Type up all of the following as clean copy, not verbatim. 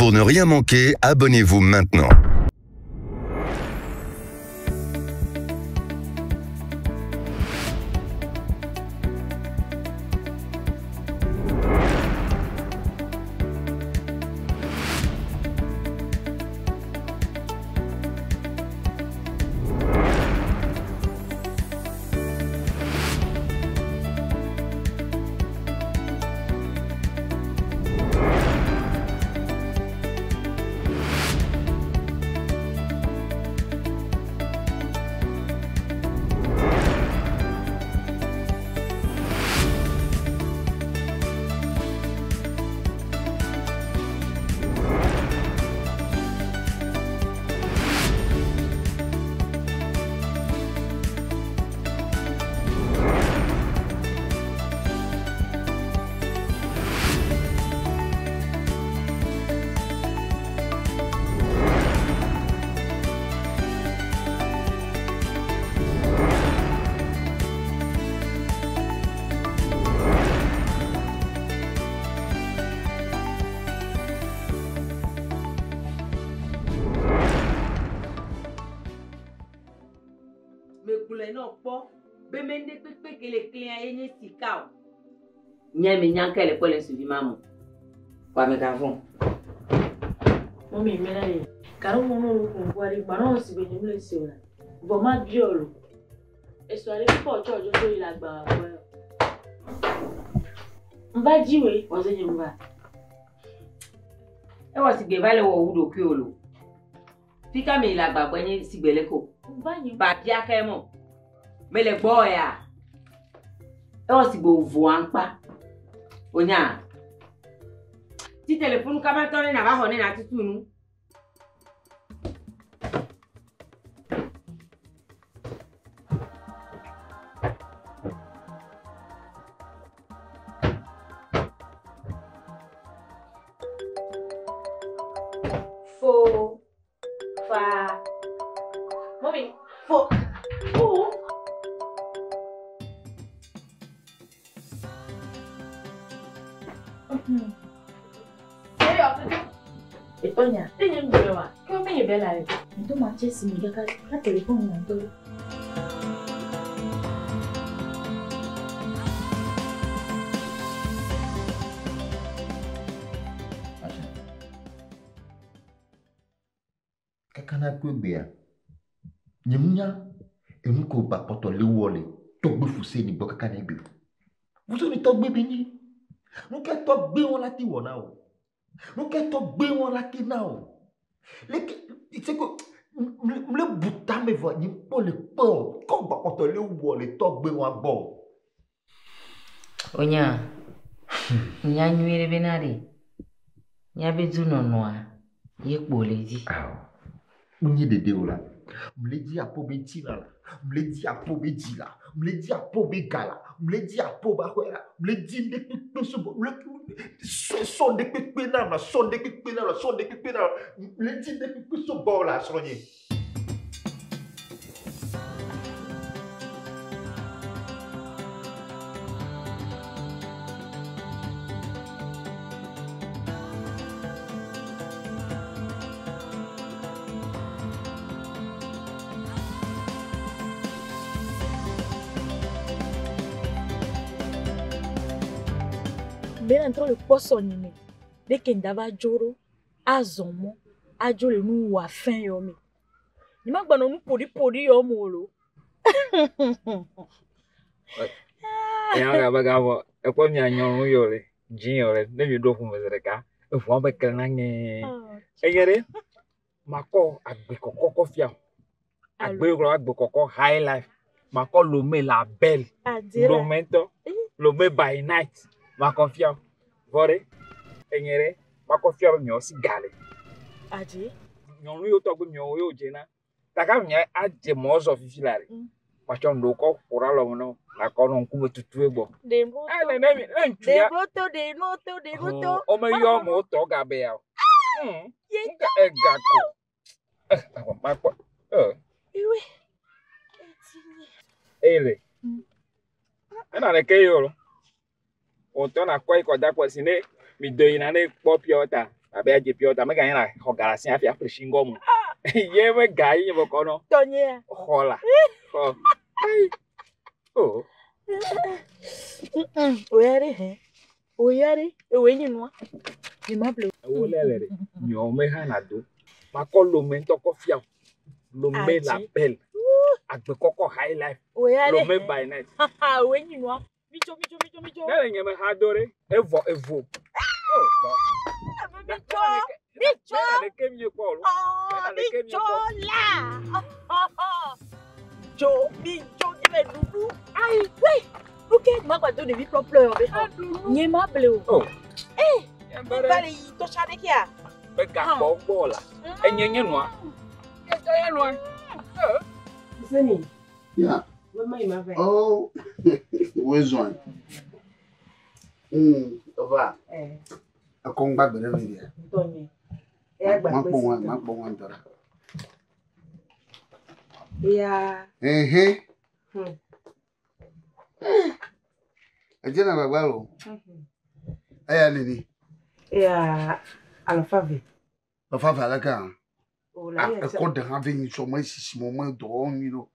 Pour ne rien manquer, abonnez-vous maintenant. Non pas bemende pepe que les clients aient si cao nyame nyanka le pole suivi maman kwa me gavon mami mena ni karo mono lo ko gwari baron si be ni le se ola bo ma biolo e so ale ko chojo so ila gba mba jiwe o se nyumba e wa si gbe vale wo wudo ki olo fika me ila gba gbe si gbele ko mba ni ba dia ke mo me le gbo ya e o si gbo vo anpa onya ti telephone ka ba tore na ba ho ni na tutunu fo fa mami fo Etonya, tenye mbewa. Kwa menye bela e. Ndo machesi mjaka ka telefoni na ndo. Kakana kwebea. Nyemnya enuko ba poto lewole. Togbe fuse ni boka kana ebe. Wuso ni togbe bini. Nuke togbe won lati wona o. Nuke togbe won lati na o. Leke iteko mle buta me vo ni po le po. Ko ba poto lewole togbe won bo. onya nya nyuire benari nya bezu nonoa ye kpoleji Unye dede ola. Mleji apo be chila. Mleji apo be jila. Mleji apo be gala. Mleji apo ba kwera. Mleji de pepe so. Son de pepe na. Son de pepe na. Son de pepe na. Mleji de pepe so bola sonye. Ben entro le poso ni de ke ndava joro azomo ajo le nu wa fin yo mi ni ma gbanu nu podi yo mo lo ya ga ba ga bo e ko mi anyorun yo le jin yo le ne mi do fun me ka e fun ba kan na ni e yere mako agbe kokoko fia agbe ro agbe kokoko high life mako lo me la belle lo mento lo me by night mako fia vore e yere mako fia mi o si gale aje nyorun yo to gbe mi o yo je na taka mi aje mo zo fifi la re pacho ndo ko kura lo no la ko no ku tutu egbo de broto o me yo mo to ga be ya nka e ga ko ma ko iwe ele ana le ke yo o to na ko iko da po si ne mi do ina ne po piota Abe aje pio ta me ga yana ho garasi afia freshi ngomu. Ye me ga yi mo kono. Tonye. Hola. Oh. Oh. Oyare he. Oyare ewenyi nwa. Ni mable. Wo lele. Mi o me ha na do. Ma ko lo me to ko fia. Lo me la belle. Agbe koko high life. Oyare. Lo me by night. Ewenyi nwa. Micho. Nele nye me ha dore. Evo. Oh. Micho. Ne kem ye ko lo. Micho qui va doudou. Aïe, oui. Ok, ma quoi de vie pour pleurer. N'y ma bleu. Oh. Eh. Vale, to chane kia. Be ga bo la. Enyenye no a. Enyenye no a. Sani. Yeah. What my mother? Oh. Where's one? Over. A come back with every year. Tonye. Mark one dollar. Yeah. Eh. Ajena babalo. Aya nini? Yeah. Alfavi. Bafa alaka. Oh la. A code de having so much moment do on you know.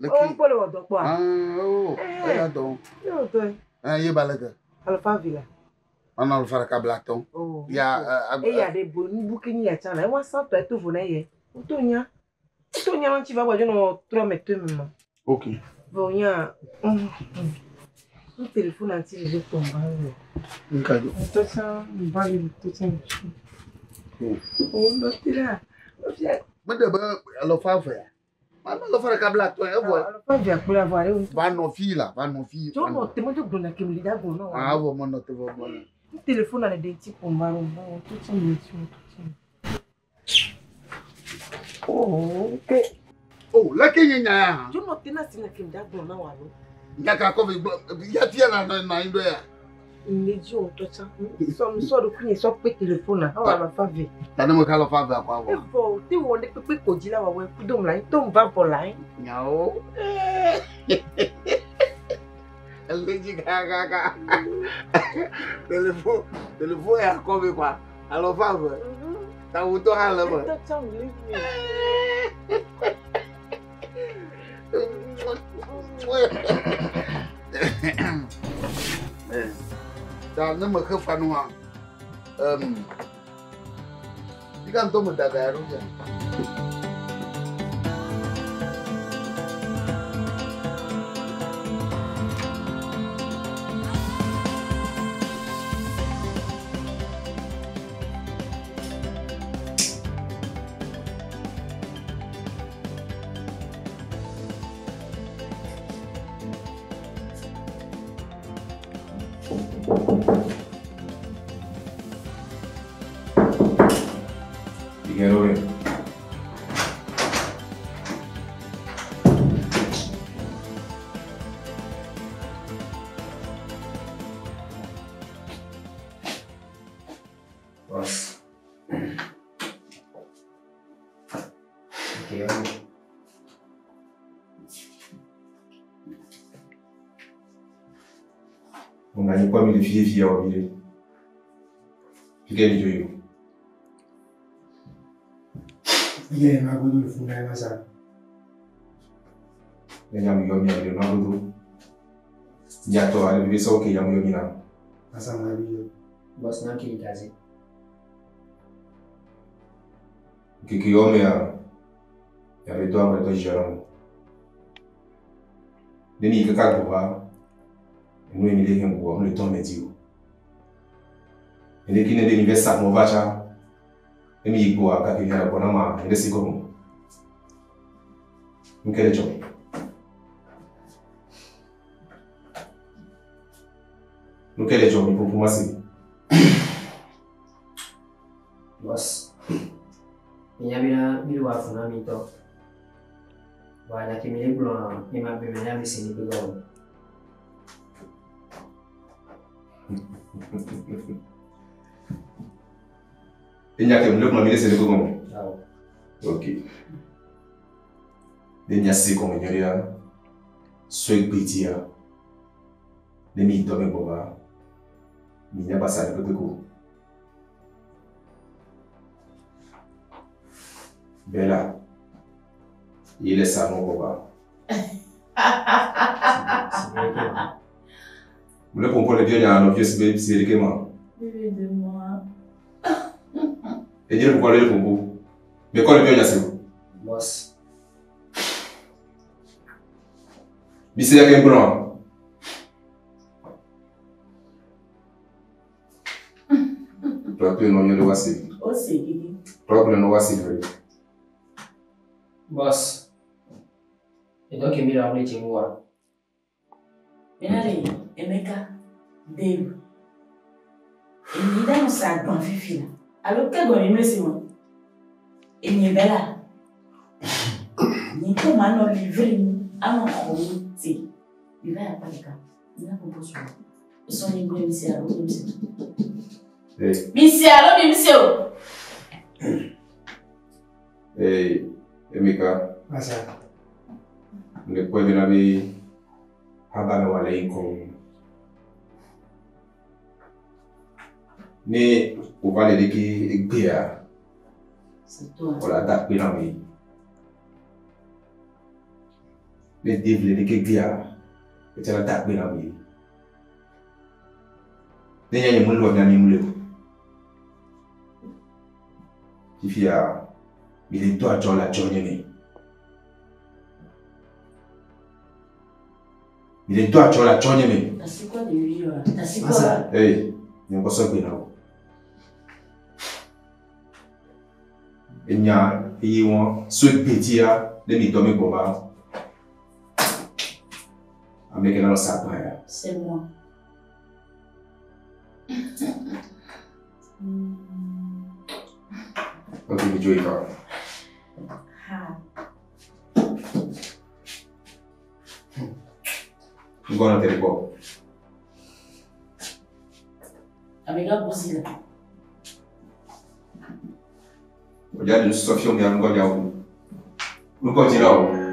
Oh, pole wa do pa. Oh, aya do. Yo do. Ye balaka. Alfavi la. Ana alfa ka blaton. Oh. Ya ya de boni bukini ya chana. E wa sa to e to fo na ye. Utonya wanchi va gwajo no 3 metre mema. Okay. Vonya. Un téléphone anti le tomba. Nkado. To sa mbali to sa. Oh, no tira. Mede ba alfa fa. Mama alfa ka blaton e vo. Alfavi akura avoir un. Va no fila. Jo no te mo jo gbona ke mi da gbona. Ah, vo mo no te vo bona. Un téléphone à des types on va tout ça mission tout ça. Oh, ok. Oh, la Kenya. Jo no te na sina ke mi da gbona wa lo. Ngaka ko ya tia na indo ya. Nneji on to ça. So do kunye so pe téléphone na wa Alfavi. Tani mo ka lo fa ba kwa E wa. fo ti wo de pe ko ji la wa we ku dom la to mva for line. Nyao. Eliji ka. Telefone ya ko be kwa. Alo fa ba. Ta wo to ha la ba. To ça me Da na mo ka fa no ha. Digan to mo da ga ru ja. Dijeron, pues, on a pas mis les filles au milieu. Fiquei de joio. Ye magudu funa masa. Yamu yomi ali magudu. Jato ali bisa oke yamu yomi na. Asa mabiyo. Bos na ki kazi. Kiki yomi ya bedo amre to jero. Demi ke ka goba. Nous il est un gros le temps médio. Et qui ne devait pas mon vacha. Et mi go a capiller la bonne main et c'est comme. Nous quel job. Nous quel job pour commencer. Boss. Inyabira bilwa funa mito. Wala kimile blo ni mabemenya bisini bigo. Il y a que le premier c'est le comment. Ok. Il y a ces comme il y a ce petit a. Les mi domme boba. Il n'y a pas ça le peu. Bella, il est ça mon papa. Vous voulez qu'on le vieux, il y a un vieux, c'est le moi. Bébé de moi. Et dire pourquoi le pompo. Mais quand le vieux, il y a c'est où? Boss. Mais c'est un blanc. Proprio non io devo essere. Oh, c'est Guigui. Proprio non devo essere. Boss. Et donc, il m'a appelé chez moi. Allez, Emeka, Dave. Et il a un sac dans Fifi là. Alors, qu'est-ce qu'on est moi? Et il est là. Il est comme un livré. Un comité. Il va à Palika. Il a proposé. Ils sont libres, monsieur. Alors, monsieur. Monsieur, alors, monsieur. Hey, Emeka. Masa. Ne puoi venire a bame wale con. Ne o vale de que egbea. C'est toi. Ola da pena mi. Ne devle de que egbea. E tela da pena mi. Ne nya mu lo nya ni mu le. Tifia il est toi John la Johnny. Il est toi John la Johnny. C'est quoi de lui là? C'est quoi? Hey, il n'y a pas ça bien là. Il y a un souhait petit à de m'y tomber pour moi. Avec un sac. C'est moi. Ok, je vais jouer. Je vais aller téléphone. Avec la bousille là. Regarde, nous sommes fiers, nous allons nous continuons.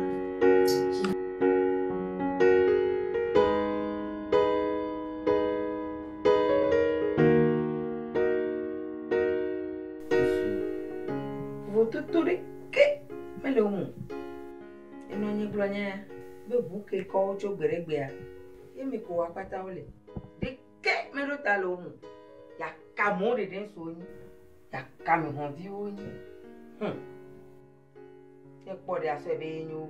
Buke ko cho gberegbe yemi ko wa pata ole de ke me lo ta lo mu ya ka mo de den so yin ya ka mi hon vi o yin e po de aso be yin o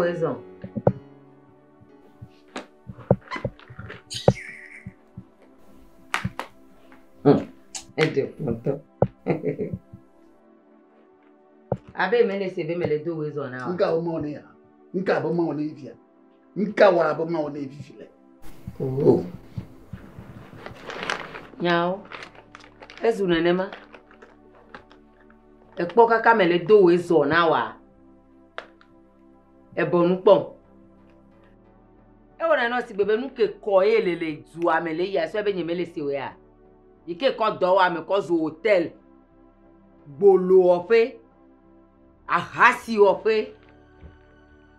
raison. Ente ponto. Abe mele sebe mele do raison na. Nka o mo ne ya. Nka ba mo ne ifia. Nka wa ba mo ne ifile. Oh. Nyao. Ezuna nema. Ekpo kaka mele do raison na wa. Ebonu pon. Wona no si bebe nu ke ko elele du amele ya so be nyemele se we a. Ike ko do wa me ko zo hotel. Gbolo ofe. Ahasi ofe.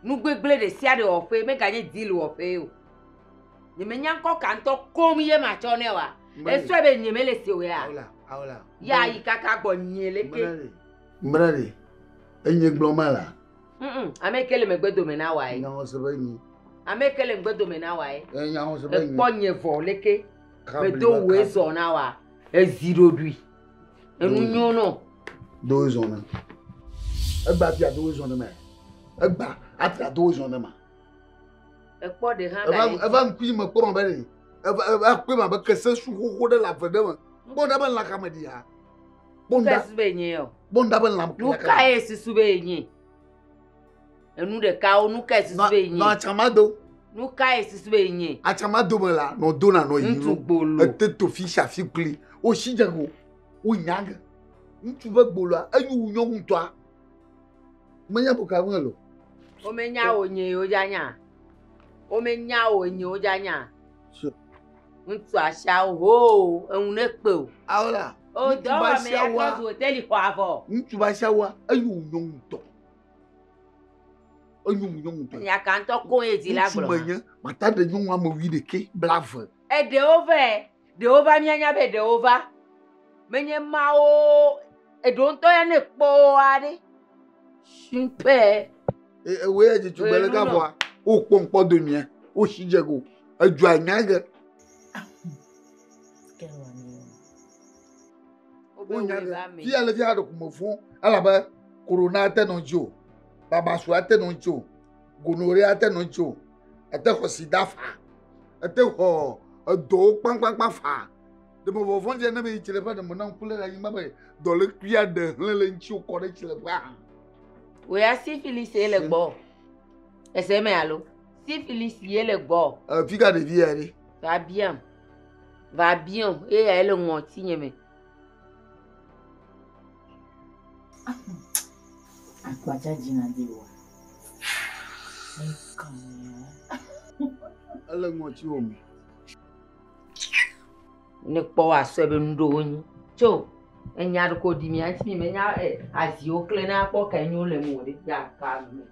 Nu gbegble de sia de ofe me ganye deal ofe o. Nyemenya nko kanto kom ye ma cho ne wa. E so be nyemele se we a. Aola. Ya yi kaka gbo nyeleke. Mbrade. Enye glomala. Amekele megbedo me na wa yi. Nyawo se ba yin. Amekele megbedo me na wa yi. Nyawo se ba yin. Ponye vo leke. Bedo we zo na wa. E zero dui. Enu nyo no. Do zo na. Egba pia do zo na me. Egba atra do zo na ma. Ekpo de han da. Eva nkwi me ko ma ba ni. Eva kwe ma ba kese su ko de la fede ma. Bonda ban la kamedi ha. Bonda Sube nye yo. Bonda ban la. Nuka esi sube nye. Enu de ka o nuka esi sube nye. No chamado. Nuka esi sube nye. Achamado me la no dona no yi. Ntu gbolo. Eteto fi shafi kli. O shijago. O nyaga. Ntu ba gbolo ayu unyo ntwa. Manya buka won lo. Omenya onye ojanya. Omenya onye ojanya. Ntu asha ho, enunekpe. Ahora. O do wa me ya close hotel ko avo. Ntu ba shawa ayu nyonto. Nyonto. Ya kan to ko ezi la glo. Manya, mata de nyonwa mo wi de ke brave. E de over mi anya be de over. Menye ma o e don to ya ne po ade. Shimpe. We e ju bele ka bo. O pompo do mi. O shijego. Aju anyaga. Fi ale fi ado kuma fun alaba corona ate no jo baba su ate no jo gonorrhea ate no jo ate ho sida fa ate ho do pang fa de mo fon je na me chile pa de mo na kule la yima be do le kuya de le nchi o kore chile pa we a syphilis ele gbo ese me alo syphilis ele gbo figa de vie ari va bien e ele ngoti nyeme. Akwacha jina diwa. Ala ngoti omi. Ne po aso be ndo yin. Cho, enya ko di mi anti mi menya azi o kle na po ka nyu le mo de ya ka mi.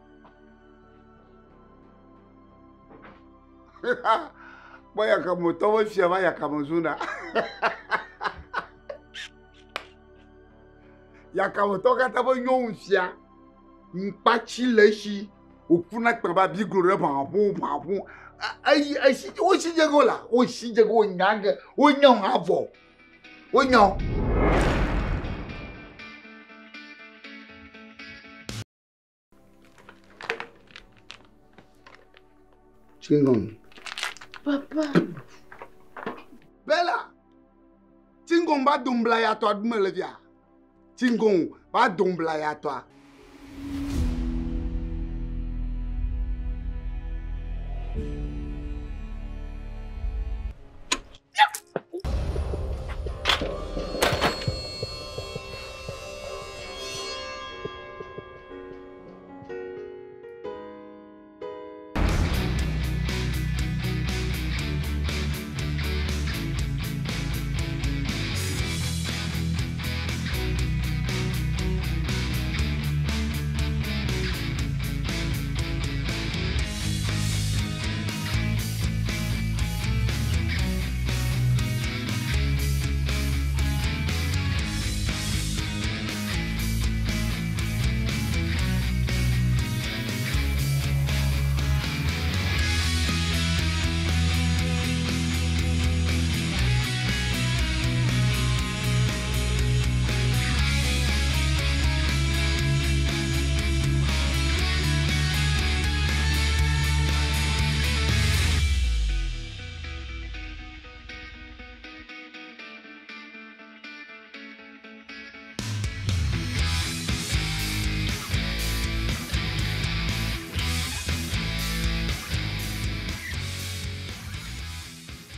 Boya kama towo fiava ya kama zuna. Ya kama toka tabo nyonfia. Mpachi leshi okuna kpaba bi glore pampu. Ai si o si jego la, o si jego nyanga, o nyon avo. O nyon. Chingong. Papa. Bella. Chingong ba dumbla ya to admelevia. Chingong ba dumbla ya to.